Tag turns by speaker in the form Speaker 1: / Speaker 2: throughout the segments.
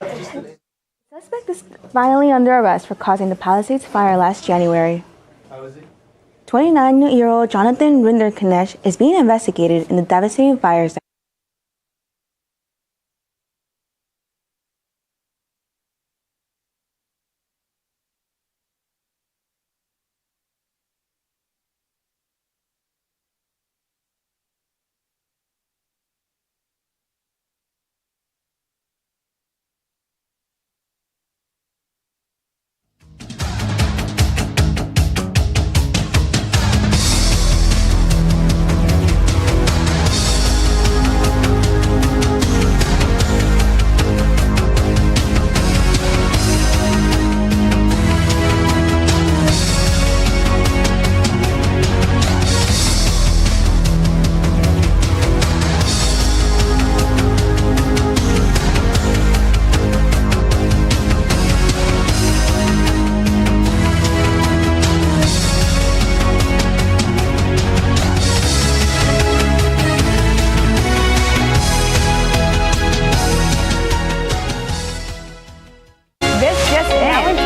Speaker 1: The suspect is finally under arrest for causing the Palisades fire last January. 29-year-old Jonathan Rinderknecht is being investigated in the devastating fires.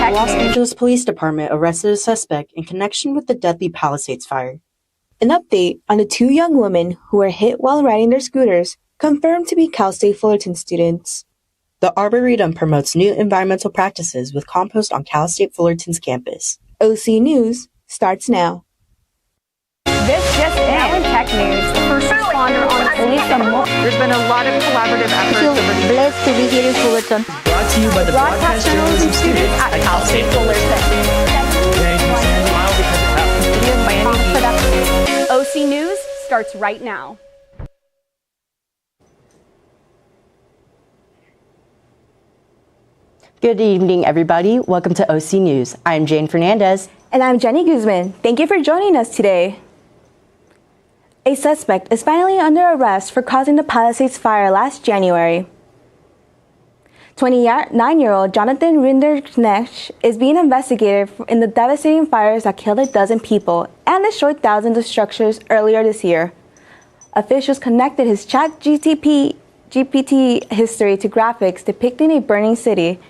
Speaker 2: The Los Angeles Police Department arrested a suspect in connection with the deadly Palisades fire.
Speaker 1: An update on the two young women who were hit while riding their scooters, confirmed to be Cal State Fullerton students.
Speaker 2: The Arboretum promotes new environmental practices with compost on Cal State Fullerton's campus.
Speaker 1: OC News starts now.
Speaker 3: This just in tech news. The first responder on police and more. There's been a lot of collaborative efforts.
Speaker 4: We're blessed to be here in Fullerton.
Speaker 5: Brought to you by the broadcast journalism students at Cal State Fullerton.
Speaker 3: OC News starts right now.
Speaker 2: Good evening, everybody. Welcome to OC News. I'm Jane Fernandez.
Speaker 1: And I'm Jenny Guzman. Thank you for joining us today. A suspect is finally under arrest for causing the Palisades fire last January. 29-year-old Jonathan Rinderknecht is being investigated in the devastating fires that killed a dozen people and destroyed thousands of structures earlier this year. Officials connected his GPT history to graphics depicting a burning city.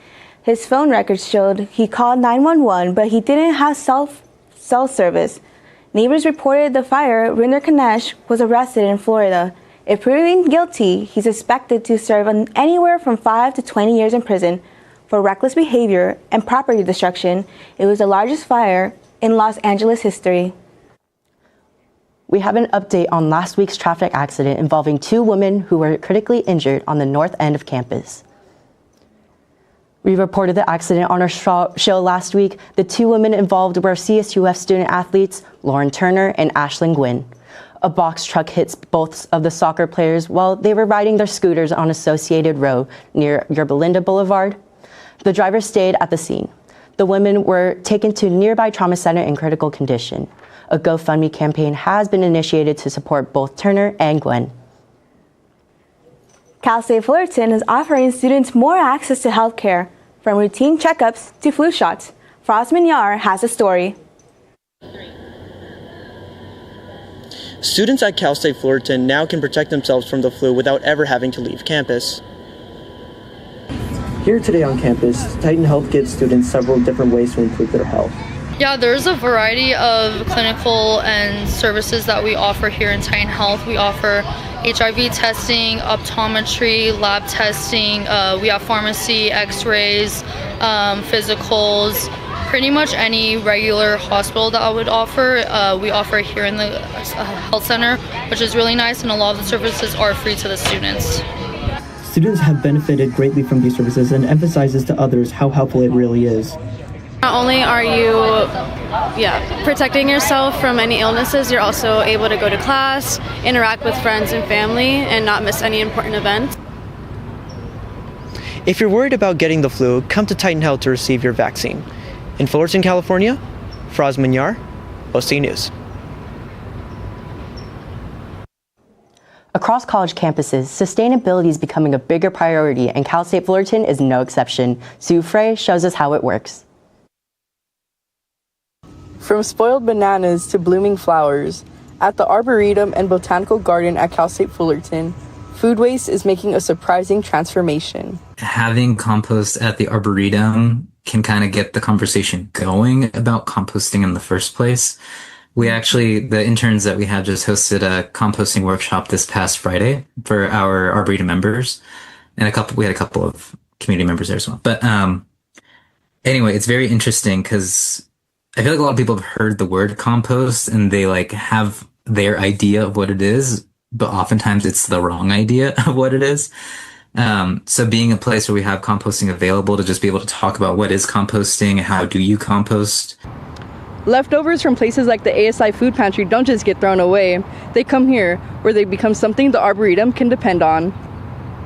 Speaker 1: His phone records showed he called 911, but he didn't have cell service. Neighbors reported the fire. Rinderknecht was arrested in Florida. If proven guilty, he's expected to serve anywhere from 5 to 20 years in prison for reckless behavior and property destruction. It was the largest fire in Los Angeles history.
Speaker 2: We have an update on last week's traffic accident involving two women who were critically injured on the north end of campus. We reported the accident on our show last week. The two women involved were CSUF student athletes Lauren Turner and Ashlyn Gwynn. A box truck hits both of the soccer players while they were riding their scooters on Associated Road near Yorba Linda Boulevard. The driver stayed at the scene. The women were taken to nearby trauma center in critical condition. A GoFundMe campaign has been initiated to support both Turner and Gwynn.
Speaker 1: Cal State Fullerton is offering students more access to health care, from routine checkups to flu shots. Frost Minyar has a story.
Speaker 5: Students at Cal State Fullerton now can protect themselves from the flu without ever having to leave campus. Here today on campus, Titan Health gives students several different ways to improve their health.
Speaker 6: Yeah, there's a variety of clinical and services that we offer here in Titan Health. We offer HIV testing, optometry, lab testing. We have pharmacy, x-rays, physicals, pretty much any regular hospital that I would offer. We offer here in the health center, which is really nice, and a lot of the services are free to the students.
Speaker 5: Students have benefited greatly from these services and emphasizes to others how helpful it really is.
Speaker 7: Not only are you protecting yourself from any illnesses, you're also able to go to class, interact with friends and family, and not miss any important events.
Speaker 5: If you're worried about getting the flu, come to Titan Health to receive your vaccine. In Fullerton, California, Frost Minyar, OC News.
Speaker 2: Across college campuses, sustainability is becoming a bigger priority, and Cal State Fullerton is no exception. Sue Frey shows us how it works.
Speaker 8: From spoiled bananas to blooming flowers, at the Arboretum and Botanical Garden at Cal State Fullerton, food waste is making a surprising transformation.
Speaker 9: Having compost at the Arboretum can kind of get the conversation going about composting in the first place. We actually, the interns that we have just hosted a composting workshop this past Friday for our Arboretum members. And we had a couple of community members there as well. But anyway, it's very interesting because I feel like a lot of people have heard the word compost and they like have their idea of what it is, but oftentimes it's the wrong idea of what it is. So being a place where we have composting available to just be able to talk about what is composting, how do you compost.
Speaker 8: Leftovers from places like the ASI food pantry don't just get thrown away. They come here where they become something the Arboretum can depend on.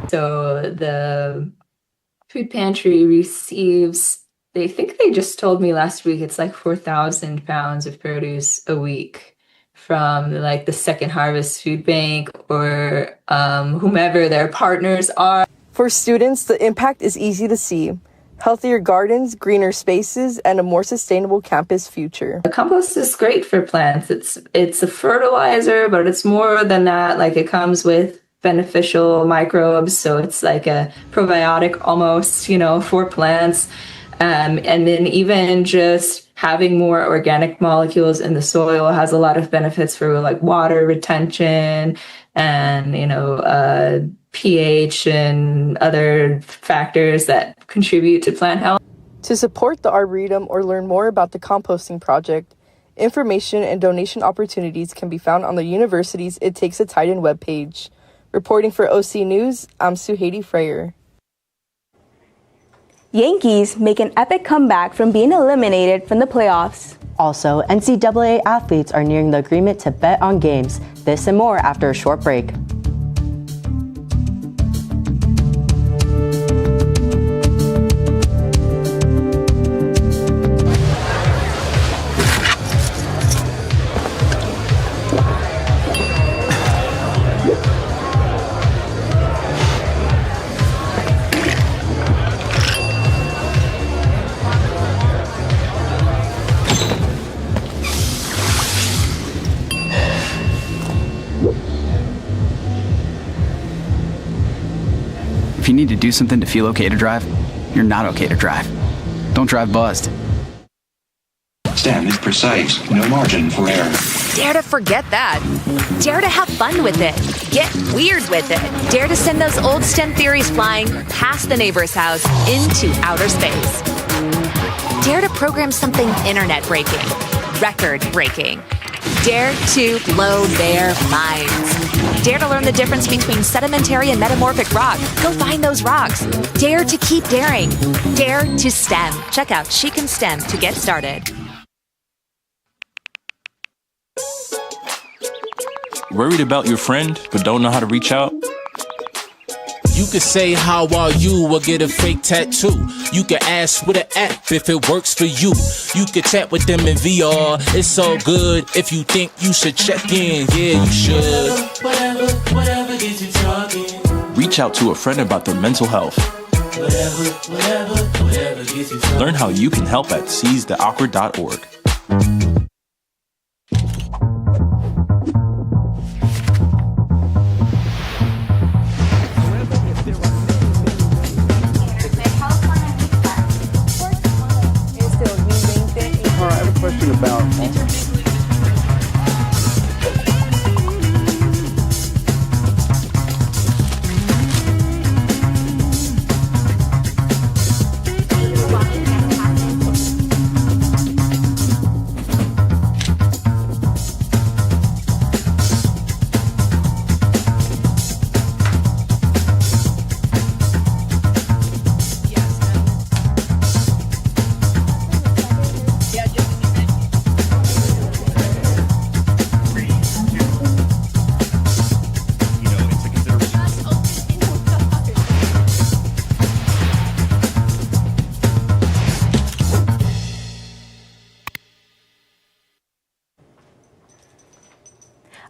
Speaker 10: So the food pantry receives, they think they just told me last week, it's like 4,000 pounds of produce a week from like the Second Harvest Food Bank or whomever their partners are.
Speaker 8: For students, the impact is easy to see. Healthier gardens, greener spaces, and a more sustainable campus future.
Speaker 10: The compost is great for plants. It's a fertilizer, but it's more than that. Like it comes with beneficial microbes, so it's like a probiotic almost, for plants. And then even just having more organic molecules in the soil has a lot of benefits for like water retention and, pH and other factors that contribute to plant health.
Speaker 8: To support the Arboretum or learn more about the composting project, information and donation opportunities can be found on the university's It Takes a Titan webpage. Reporting for OC News, I'm Suhaiti Freyer.
Speaker 1: Yankees make an epic comeback from being eliminated from the playoffs.
Speaker 2: Also, NCAA athletes are nearing the agreement to bet on games. This and more after a short break.
Speaker 11: If you need to do something to feel okay to drive, you're not okay to drive. Don't drive buzzed.
Speaker 12: Stand precise, no margin for error.
Speaker 13: Dare to forget that. Dare to have fun with it. Get weird with it. Dare to send those old STEM theories flying past the neighbor's house into outer space. Dare to program something internet-breaking, record-breaking. Dare to blow their minds. Dare to learn the difference between sedimentary and metamorphic rock. Go find those rocks. Dare to keep daring. Dare to STEM. Check out She Can STEM to get started.
Speaker 14: Worried about your friend, but don't know how to reach out?
Speaker 15: You could say, how are you, or get a fake tattoo. You could ask with an app if it works for you. You could chat with them in VR, it's all good. If you think you should check in, yeah, you should.
Speaker 14: Whatever gets you talking. Reach out to a friend about their mental health. Whatever gets you talking. Learn how you can help at seizetheawkward.org.
Speaker 16: Question about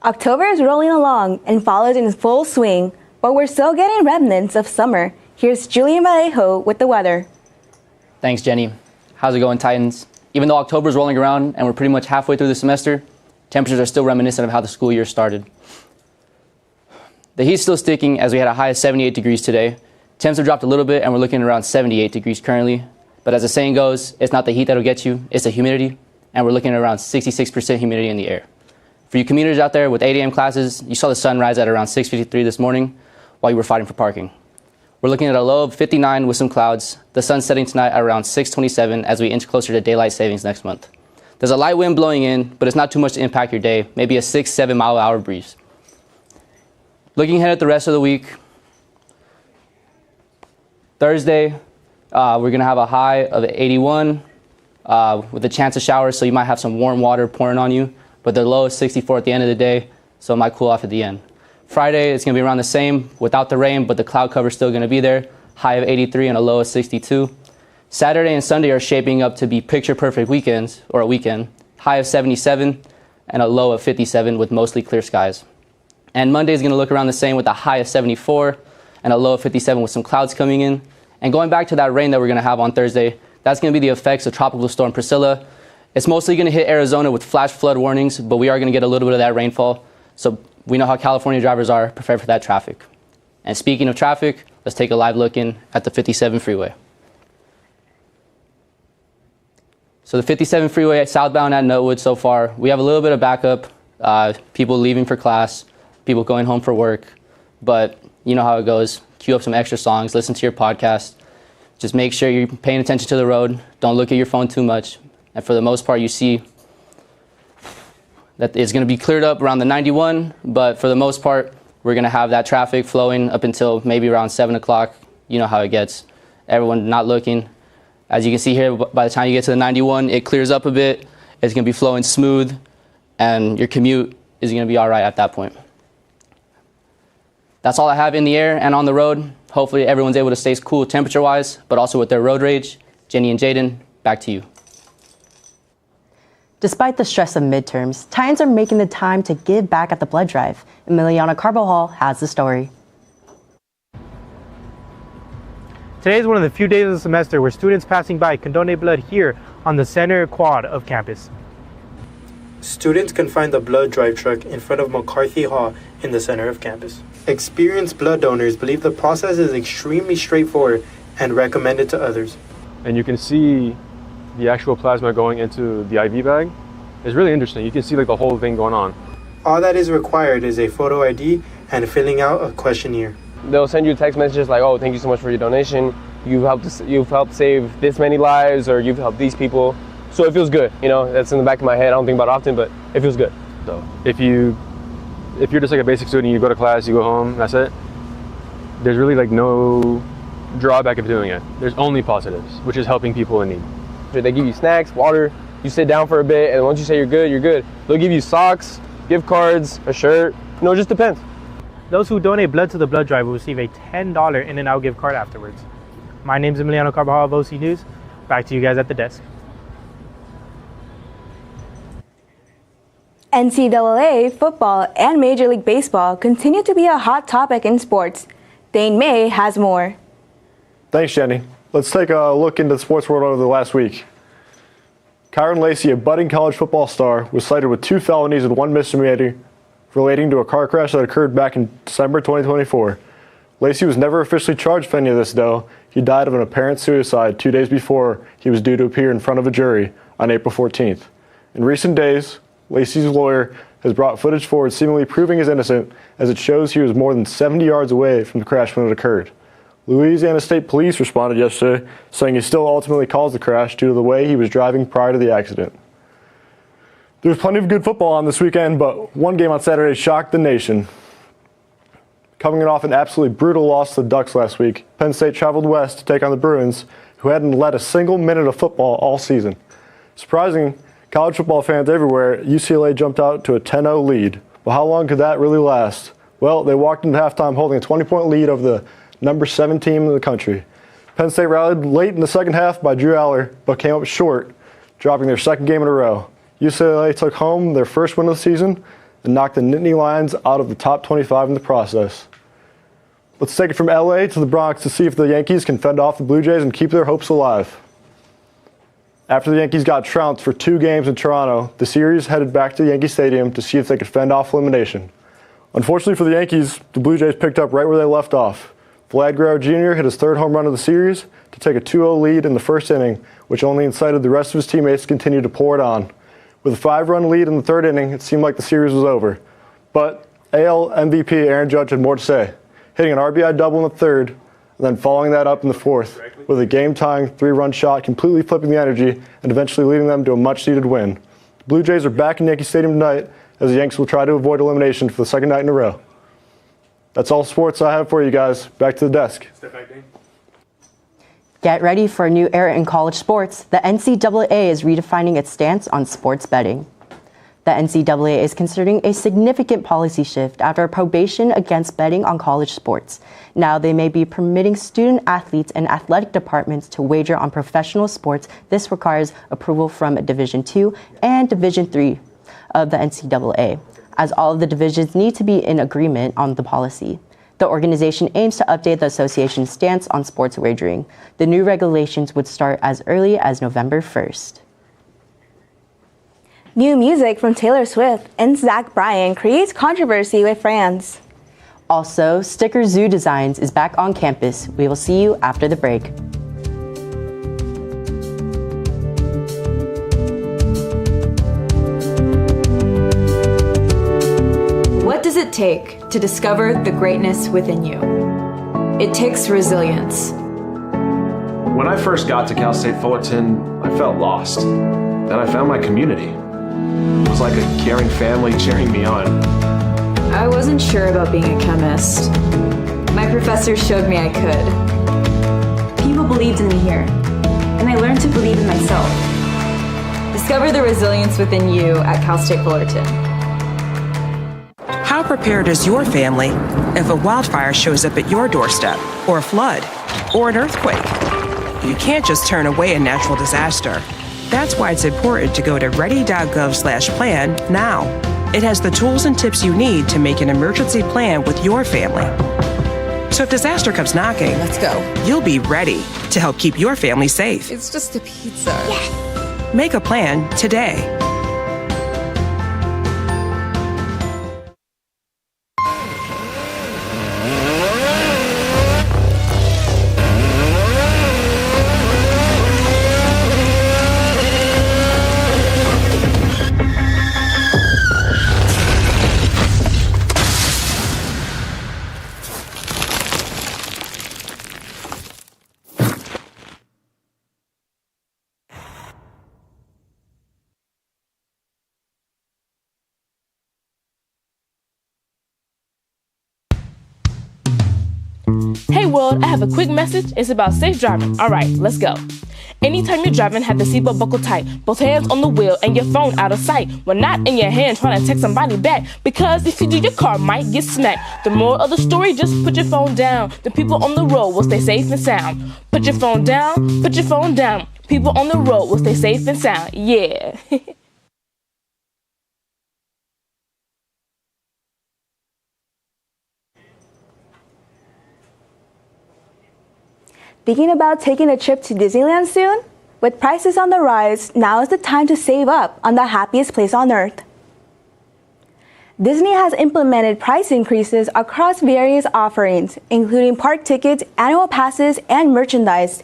Speaker 1: October is rolling along and fall is in full swing, but we're still getting remnants of summer. Here's Julian Vallejo with the weather.
Speaker 17: Thanks, Jenny. How's it going, Titans? Even though October is rolling around and we're pretty much halfway through the semester, temperatures are still reminiscent of how the school year started. The heat's still sticking as we had a high of 78 degrees today. Temps have dropped a little bit and we're looking around 78 degrees currently. But as the saying goes, it's not the heat that'll get you, it's the humidity. And we're looking at around 66% humidity in the air. For you commuters out there with 8 a.m. classes, you saw the sun rise at around 6:53 this morning while you were fighting for parking. We're looking at a low of 59 with some clouds. The sun's setting tonight at around 6:27 as we inch closer to daylight savings next month. There's a light wind blowing in, but it's not too much to impact your day, maybe a 6-7 mile an hour breeze. Looking ahead at the rest of the week, Thursday, we're gonna have a high of 81 with a chance of showers, so you might have some warm water pouring on you, but the low is 64 at the end of the day, so it might cool off at the end. Friday, it's gonna be around the same without the rain, but the cloud cover is still gonna be there, high of 83 and a low of 62. Saturday and Sunday are shaping up to be picture perfect weekends, or a weekend, high of 77 and a low of 57 with mostly clear skies. And Monday is gonna look around the same with a high of 74 and a low of 57 with some clouds coming in. And going back to that rain that we're gonna have on Thursday, that's gonna be the effects of Tropical Storm Priscilla. It's mostly gonna hit Arizona with flash flood warnings, but we are gonna get a little bit of that rainfall. So we know how California drivers are, prepare for that traffic. And speaking of traffic, let's take a live look in at the 57 freeway. So the 57 freeway southbound at Notewood so far, we have a little bit of backup, people leaving for class, people going home for work, but you know how it goes. Cue up some extra songs, listen to your podcast. Just make sure you're paying attention to the road. Don't look at your phone too much. And for the most part, you see that it's going to be cleared up around the 91, but for the most part, we're going to have that traffic flowing up until maybe around 7 o'clock. You know how it gets. Everyone not looking. As you can see here, by the time you get to the 91, it clears up a bit. It's going to be flowing smooth, and your commute is going to be all right at that point. That's all I have in the air and on the road. Hopefully everyone's able to stay cool temperature-wise, but also with their road rage. Jenny and Jaden, back to you.
Speaker 2: Despite the stress of midterms, Titans are making the time to give back at the blood drive. Emiliana Carbajal has the story.
Speaker 18: Today is one of the few days of the semester where students passing by can donate blood here on the center quad of campus. Students can find the blood drive truck in front of McCarthy Hall in the center of campus. Experienced blood donors believe the process is extremely straightforward and recommend it to others.
Speaker 19: And you can see the actual plasma going into the IV bag. It's really interesting. You can see like the whole thing going on.
Speaker 18: All that is required is a photo ID and filling out a questionnaire.
Speaker 20: They'll send you text messages like, oh, thank you so much for your donation. You've helped save this many lives, or you've helped these people. So it feels good, you know, that's in the back of my head. I don't think about it often, but it feels good.
Speaker 19: So if you're just like a basic student, you go to class, you go home, that's it. There's really like no drawback of doing it. There's only positives, which is helping people in need.
Speaker 20: They give you snacks, water, you sit down for a bit, and once you say you're good, you're good. They'll give you socks, gift cards, a shirt, you know, it just depends.
Speaker 18: Those who donate blood to the blood drive will receive a $10 in-and-out gift card afterwards. My name's Emiliano Carbajal of OC News. Back to you guys at the desk.
Speaker 1: NCAA, football, and Major League Baseball continue to be a hot topic in sports. Dane May has more.
Speaker 21: Thanks, Jenny. Let's take a look into the sports world over the last week. Kyron Lacey, a budding college football star, was cited with 2 felonies and 1 misdemeanor relating to a car crash that occurred back in December 2024. Lacey was never officially charged for any of this, though. He died of an apparent suicide 2 days before he was due to appear in front of a jury on April 14th. In recent days, Lacey's lawyer has brought footage forward seemingly proving his innocence, as it shows he was more than 70 yards away from the crash when it occurred. Louisiana State Police responded yesterday, saying he still ultimately caused the crash due to the way he was driving prior to the accident. There was plenty of good football on this weekend, but one game on Saturday shocked the nation. Coming off an absolutely brutal loss to the Ducks last week, Penn State traveled west to take on the Bruins, who hadn't led a single minute of football all season. Surprising college football fans everywhere, UCLA jumped out to a 10-0 lead. But how long could that really last? Well, they walked into halftime holding a 20-point lead over the number 7 team in the country. Penn State rallied late in the second half by Drew Aller, but came up short, dropping their second game in a row. UCLA took home their first win of the season and knocked the Nittany Lions out of the top 25 in the process. Let's take it from LA to the Bronx to see if the Yankees can fend off the Blue Jays and keep their hopes alive. After the Yankees got trounced for 2 games in Toronto, the series headed back to Yankee Stadium to see if they could fend off elimination. Unfortunately for the Yankees, the Blue Jays picked up right where they left off. Vlad Guerrero Jr. hit his third home run of the series to take a 2-0 lead in the first inning, which only incited the rest of his teammates to continue to pour it on. With a 5-run lead in the third inning, it seemed like the series was over. But AL MVP Aaron Judge had more to say, hitting an RBI double in the third, and then following that up in the fourth with a game-tying 3-run shot, completely flipping the energy and eventually leading them to a much-needed win. The Blue Jays are back in Yankee Stadium tonight, as the Yanks will try to avoid elimination for the second night in a row. That's all sports I have for you guys. Back to the desk.
Speaker 2: Step back, Dane. Get ready for a new era in college sports. The NCAA is redefining its stance on sports betting. The NCAA is considering a significant policy shift after a probation against betting on college sports. Now they may be permitting student athletes and athletic departments to wager on professional sports. This requires approval from Division II and Division III of the NCAA, as all of the divisions need to be in agreement on the policy. The organization aims to update the association's stance on sports wagering. The new regulations would start as early as November 1st.
Speaker 1: New music from Taylor Swift and Zach Bryan creates controversy with fans.
Speaker 2: Also, Sticker Zoo Designs is back on campus. We will see you after the break.
Speaker 4: What does it take to discover the greatness within you? It takes resilience.
Speaker 22: When I first got to Cal State Fullerton, I felt lost. Then I found my community. It was like a caring family cheering me on.
Speaker 4: I wasn't sure about being a chemist. My professor showed me I could. People believed in me here, and I learned to believe in myself. Discover the resilience within you at Cal State Fullerton.
Speaker 23: How prepared is your family if a wildfire shows up at your doorstep, or a flood, or an earthquake? You can't just turn away a natural disaster. That's why it's important to go to ready.gov/plan now. It has the tools and tips you need to make an emergency plan with your family. So if disaster comes knocking,
Speaker 24: let's go.
Speaker 23: You'll be ready to help keep your family safe.
Speaker 24: It's just a pizza.
Speaker 23: Yes. Make a plan today.
Speaker 25: Hey world, I have a quick message. It's about safe driving. All right, let's go. Anytime you're driving, have the seatbelt buckled tight. Both hands on the wheel and your phone out of sight. When not in your hand, trying to text somebody back. Because if you do, your car might get smacked. The moral of the story, just put your phone down. The people on the road will stay safe and sound. Put your phone down, put your phone down. People on the road will stay safe and sound. Yeah.
Speaker 1: Thinking about taking a trip to Disneyland soon? With prices on the rise, now is the time to save up on the happiest place on earth. Disney has implemented price increases across various offerings, including park tickets, annual passes, and merchandise.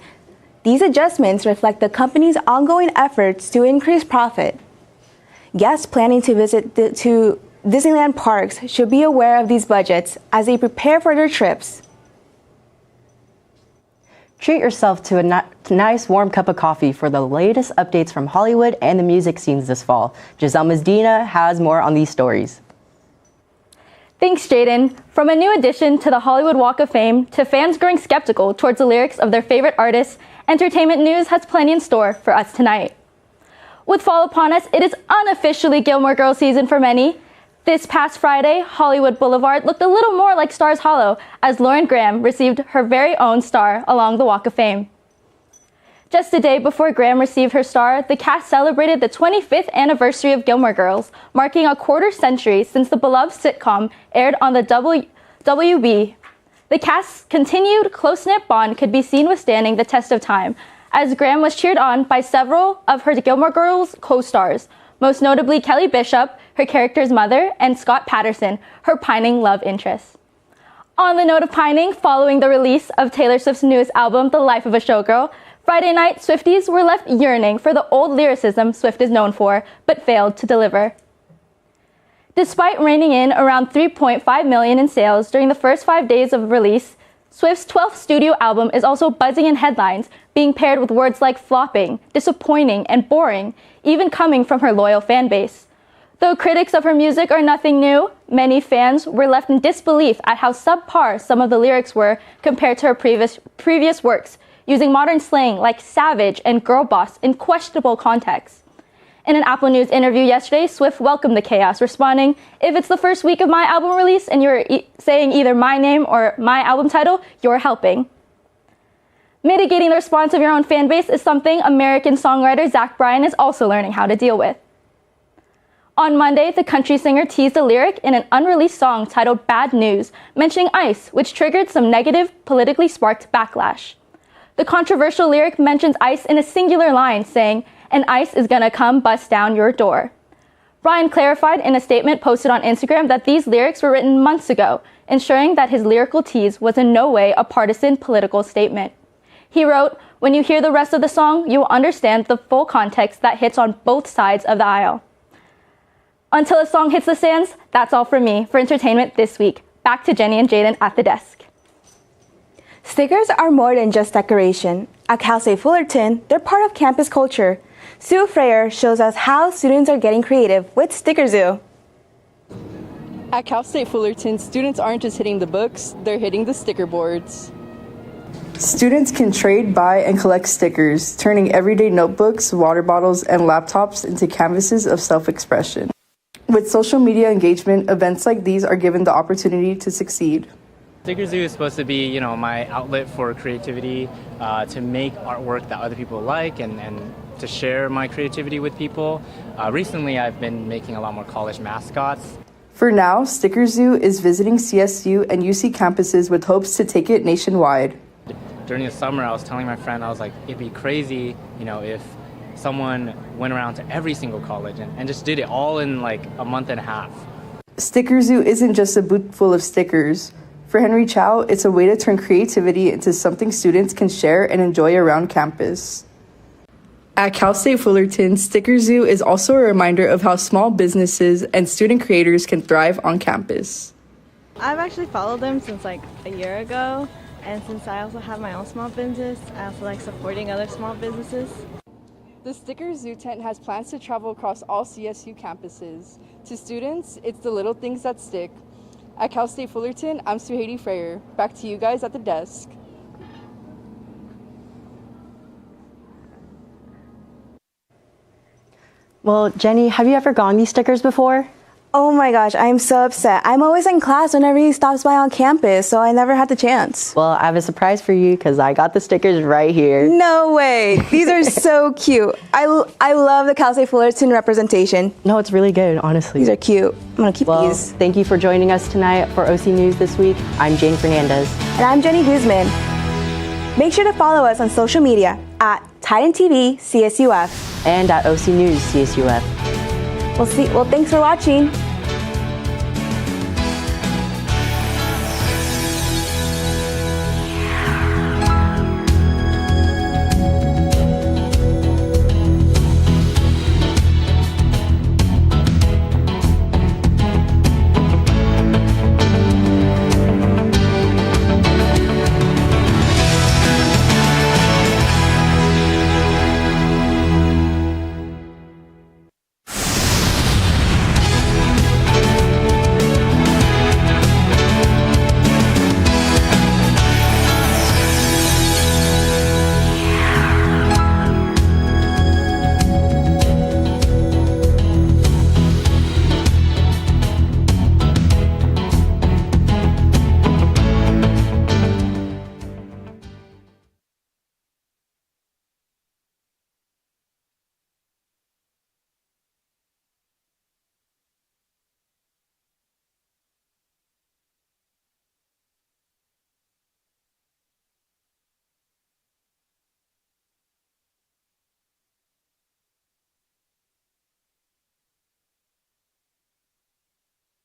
Speaker 1: These adjustments reflect the company's ongoing efforts to increase profit. Guests planning to visit to Disneyland parks should be aware of these budgets as they prepare for their trips.
Speaker 2: Treat yourself to a nice warm cup of coffee for the latest updates from Hollywood and the music scenes this fall. Giselle Medina has more on these stories.
Speaker 26: Thanks, Jaden. From a new addition to the Hollywood Walk of Fame to fans growing skeptical towards the lyrics of their favorite artists, entertainment news has plenty in store for us tonight. With fall upon us, it is unofficially Gilmore Girls season for many. This past Friday, Hollywood Boulevard looked a little more like Stars Hollow as Lauren Graham received her very own star along the Walk of Fame. Just a day before Graham received her star, the cast celebrated the 25th anniversary of Gilmore Girls, marking a quarter century since the beloved sitcom aired on the WB. The cast's continued close-knit bond could be seen withstanding the test of time, as Graham was cheered on by several of her Gilmore Girls co-stars, most notably Kelly Bishop, her character's mother, and Scott Patterson, her pining love interest. On the note of pining, following the release of Taylor Swift's newest album, The Life of a Showgirl, Friday night, Swifties were left yearning for the old lyricism Swift is known for, but failed to deliver. Despite reining in around $3.5 million in sales during the first 5 days of release, Swift's 12th studio album is also buzzing in headlines, being paired with words like flopping, disappointing, and boring, even coming from her loyal fan base. Though critics of her music are nothing new, many fans were left in disbelief at how subpar some of the lyrics were compared to her previous works, using modern slang like savage and girl boss in questionable contexts. In an Apple News interview yesterday, Swift welcomed the chaos, responding, "If it's the first week of my album release and you're saying either my name or my album title, you're helping." Mitigating the response of your own fan base is something American songwriter Zach Bryan is also learning how to deal with. On Monday, the country singer teased a lyric in an unreleased song titled Bad News, mentioning ICE, which triggered some negative, politically sparked backlash. The controversial lyric mentions ICE in a singular line, saying, "And ICE is gonna come bust down your door." Bryan clarified in a statement posted on Instagram that these lyrics were written months ago, ensuring that his lyrical tease was in no way a partisan political statement. He wrote, "When you hear the rest of the song, you will understand the full context that hits on both sides of the aisle." Until a song hits the stands, that's all from me for entertainment this week. Back to Jenny and Jaden at the desk.
Speaker 1: Stickers are more than just decoration. At Cal State Fullerton, they're part of campus culture. Sue Freyer shows us how students are getting creative with Sticker Zoo.
Speaker 8: At Cal State Fullerton, students aren't just hitting the books, they're hitting the sticker boards. Students can trade, buy, and collect stickers, turning everyday notebooks, water bottles, and laptops into canvases of self-expression. With social media engagement, events like these are given the opportunity to succeed.
Speaker 3: Sticker Zoo is supposed to be, my outlet for creativity, to make artwork that other people like and to share my creativity with people. Recently, I've been making a lot more college mascots.
Speaker 8: For now, Sticker Zoo is visiting CSU and UC campuses with hopes to take it nationwide.
Speaker 3: During the summer, I was telling my friend, I was like, it'd be crazy, if someone went around to every single college and just did it all in like a month and a half.
Speaker 8: Sticker Zoo isn't just a booth full of stickers. For Henry Chow, it's a way to turn creativity into something students can share and enjoy around campus. At Cal State Fullerton, Sticker Zoo is also a reminder of how small businesses and student creators can thrive on campus.
Speaker 5: I've actually followed them since like a year ago, and since I also have my own small business, I also like supporting other small businesses.
Speaker 8: The Sticker Zoo tent has plans to travel across all CSU campuses. To students, it's the little things that stick. At Cal State Fullerton, I'm Suhaiti Freyer. Back to you guys at the desk.
Speaker 2: Well, Jenny, have you ever gotten these stickers before?
Speaker 1: Oh my gosh, I'm so upset. I'm always in class whenever he stops by on campus, so I never had the chance.
Speaker 2: Well, I have a surprise for you because I got the stickers right here.
Speaker 1: No way. These are so cute. I love the Cal State Fullerton representation.
Speaker 2: No, it's really good, honestly.
Speaker 1: These are cute. I'm going to keep these.
Speaker 2: Thank you for joining us tonight for OC News this week. I'm Jane Fernandez.
Speaker 1: And I'm Jenny Guzman. Make sure to follow us on social media at TitanTV CSUF.
Speaker 2: And at OC News CSUF.
Speaker 1: Well, thanks for watching.